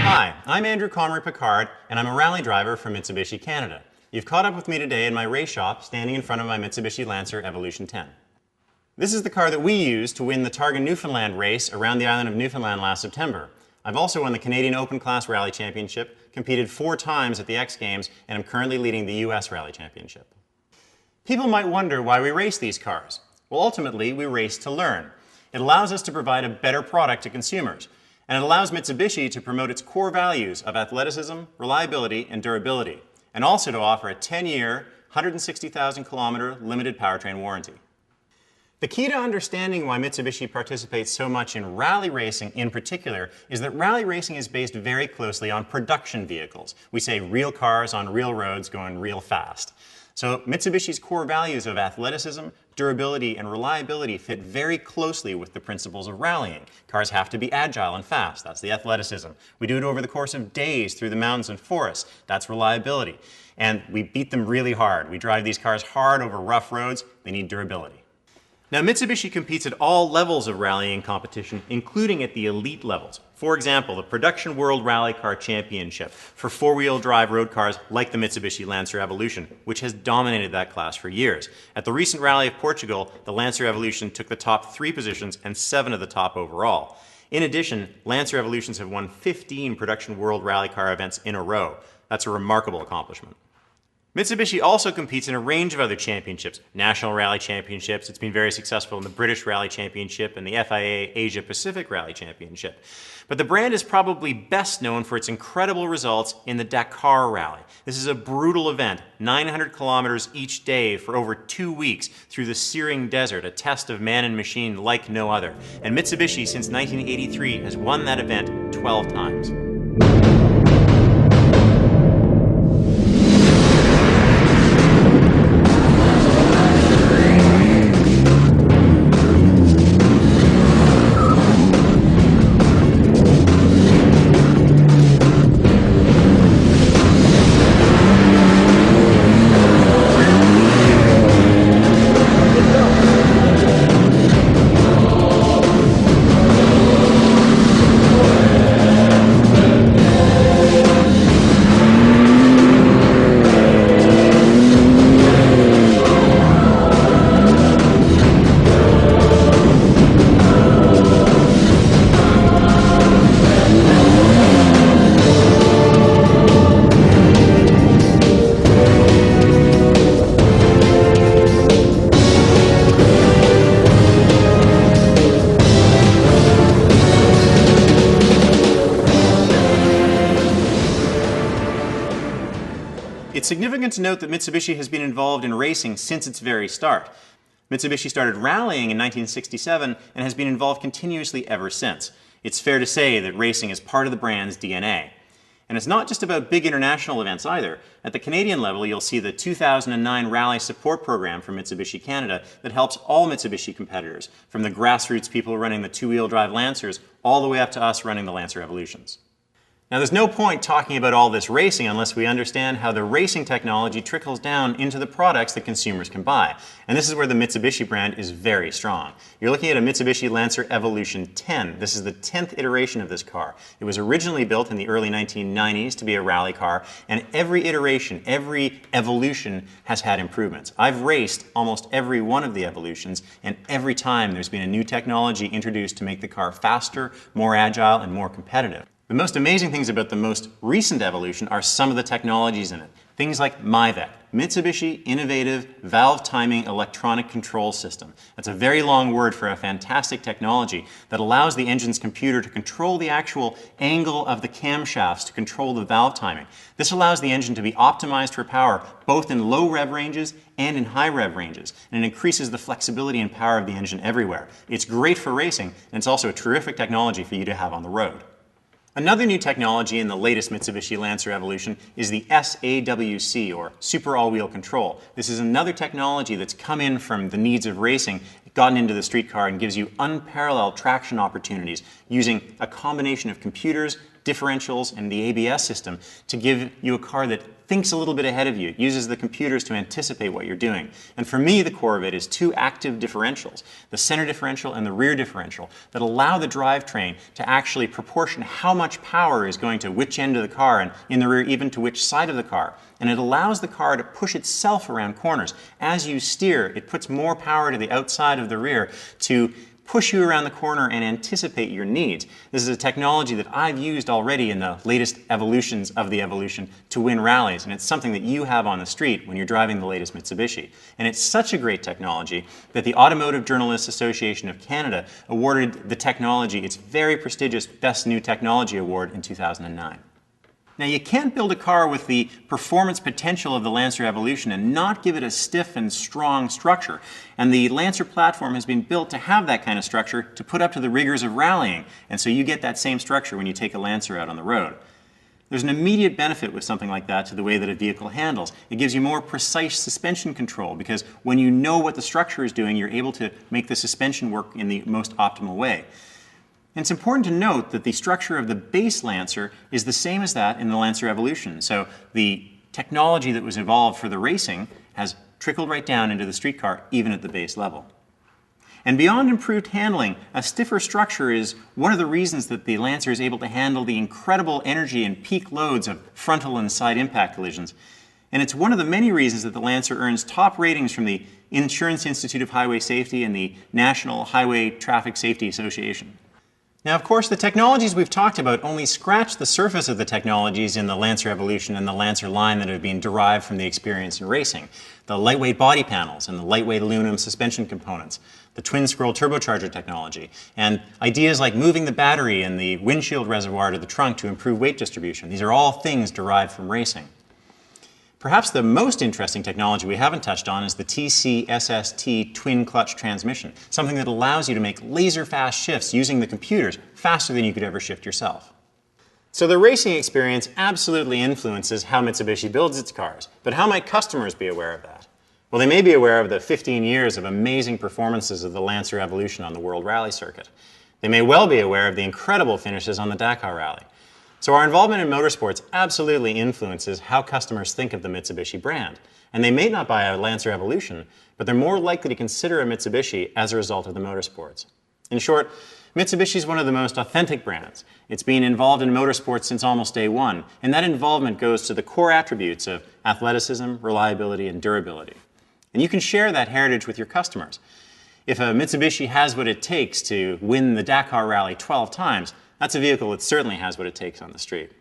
Hi, I'm Comric-Picard, and I'm a rally driver for Mitsubishi Canada. You've caught up with me today in my race shop, standing in front of my Mitsubishi Lancer Evolution 10. This is the car that we used to win the Targa Newfoundland race around the island of Newfoundland last September. I've also won the Canadian Open Class Rally Championship, competed 4 times at the X Games, and I'm currently leading the US Rally Championship. People might wonder why we race these cars. Well, ultimately, we race to learn. It allows us to provide a better product to consumers. And it allows Mitsubishi to promote its core values of athleticism, reliability, and durability, and also to offer a 10-year, 160,000-kilometer limited powertrain warranty. The key to understanding why Mitsubishi participates so much in rally racing in particular is that rally racing is based very closely on production vehicles. We say real cars on real roads going real fast. So Mitsubishi's core values of athleticism, durability, and reliability fit very closely with the principles of rallying. Cars have to be agile and fast. That's the athleticism. We do it over the course of days through the mountains and forests. That's reliability. And we beat them really hard. We drive these cars hard over rough roads. They need durability. Now, Mitsubishi competes at all levels of rallying competition, including at the elite levels. For example, the Production World Rally Car Championship for four-wheel drive road cars like the Mitsubishi Lancer Evolution, which has dominated that class for years. At the recent Rally of Portugal, the Lancer Evolution took the top 3 positions and 7 of the top overall. In addition, Lancer Evolutions have won 15 Production World Rally Car events in a row. That's a remarkable accomplishment. Mitsubishi also competes in a range of other championships, national rally championships. It's been very successful in the British Rally Championship and the FIA Asia Pacific Rally Championship. But the brand is probably best known for its incredible results in the Dakar Rally. This is a brutal event, 900 kilometers each day for over 2 weeks through the searing desert, a test of man and machine like no other. And Mitsubishi, since 1983, has won that event 12 times. It's significant to note that Mitsubishi has been involved in racing since its very start. Mitsubishi started rallying in 1967 and has been involved continuously ever since. It's fair to say that racing is part of the brand's DNA. And it's not just about big international events either. At the Canadian level, you'll see the 2009 Rally Support Program from Mitsubishi Canada that helps all Mitsubishi competitors, from the grassroots people running the two-wheel drive Lancers all the way up to us running the Lancer Evolutions. Now, there's no point talking about all this racing unless we understand how the racing technology trickles down into the products that consumers can buy. And this is where the Mitsubishi brand is very strong. You're looking at a Mitsubishi Lancer Evolution 10. This is the 10th iteration of this car. It was originally built in the early 1990s to be a rally car, and every iteration, every evolution has had improvements. I've raced almost every one of the evolutions, and every time there's been a new technology introduced to make the car faster, more agile, and more competitive. The most amazing things about the most recent evolution are some of the technologies in it. Things like MIVEC, Mitsubishi Innovative Valve Timing Electronic Control System. That's a very long word for a fantastic technology that allows the engine's computer to control the actual angle of the camshafts to control the valve timing. This allows the engine to be optimized for power both in low rev ranges and in high rev ranges, and it increases the flexibility and power of the engine everywhere. It's great for racing, and it's also a terrific technology for you to have on the road. Another new technology in the latest Mitsubishi Lancer Evolution is the SAWC, or Super All-Wheel Control. This is another technology that's come in from the needs of racing, gotten into the street car, and gives you unparalleled traction opportunities using a combination of computers, differentials, and the ABS system to give you a car that thinks a little bit ahead of you. It uses the computers to anticipate what you're doing. And for me, the core of it is two active differentials, the center differential and the rear differential, that allow the drivetrain to actually proportion how much power is going to which end of the car, and in the rear even to which side of the car. And it allows the car to push itself around corners. As you steer, it puts more power to the outside of the rear to push you around the corner and anticipate your needs. This is a technology that I've used already in the latest evolutions of the Evolution to win rallies, and it's something that you have on the street when you're driving the latest Mitsubishi. And it's such a great technology that the Automotive Journalists Association of Canada awarded the technology its very prestigious Best New Technology Award in 2009. Now, you can't build a car with the performance potential of the Lancer Evolution and not give it a stiff and strong structure. And the Lancer platform has been built to have that kind of structure to put up to the rigors of rallying. And so you get that same structure when you take a Lancer out on the road. There's an immediate benefit with something like that to the way that a vehicle handles. It gives you more precise suspension control because when you know what the structure is doing, you're able to make the suspension work in the most optimal way. And it's important to note that the structure of the base Lancer is the same as that in the Lancer Evolution. So the technology that was evolved for the racing has trickled right down into the street car, even at the base level. And beyond improved handling, a stiffer structure is one of the reasons that the Lancer is able to handle the incredible energy and peak loads of frontal and side impact collisions. And it's one of the many reasons that the Lancer earns top ratings from the Insurance Institute of Highway Safety and the National Highway Traffic Safety Association. Now, of course, the technologies we've talked about only scratch the surface of the technologies in the Lancer Evolution and the Lancer line that have been derived from the experience in racing. The lightweight body panels and the lightweight aluminum suspension components, the twin-scroll turbocharger technology, and ideas like moving the battery and the windshield reservoir to the trunk to improve weight distribution. These are all things derived from racing. Perhaps the most interesting technology we haven't touched on is the TC-SST twin-clutch transmission, something that allows you to make laser-fast shifts using the computers faster than you could ever shift yourself. So the racing experience absolutely influences how Mitsubishi builds its cars, but how might customers be aware of that? Well, they may be aware of the 15 years of amazing performances of the Lancer Evolution on the World Rally Circuit. They may well be aware of the incredible finishes on the Dakar Rally. So our involvement in motorsports absolutely influences how customers think of the Mitsubishi brand. And they may not buy a Lancer Evolution, but they're more likely to consider a Mitsubishi as a result of the motorsports. In short, Mitsubishi is one of the most authentic brands. It's been involved in motorsports since almost day one, and that involvement goes to the core attributes of athleticism, reliability, and durability. And you can share that heritage with your customers. If a Mitsubishi has what it takes to win the Dakar Rally 12 times, that's a vehicle that certainly has what it takes on the street.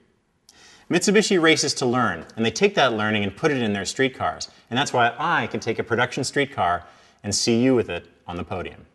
Mitsubishi races to learn, and they take that learning and put it in their street cars. And that's why I can take a production street car and see you with it on the podium.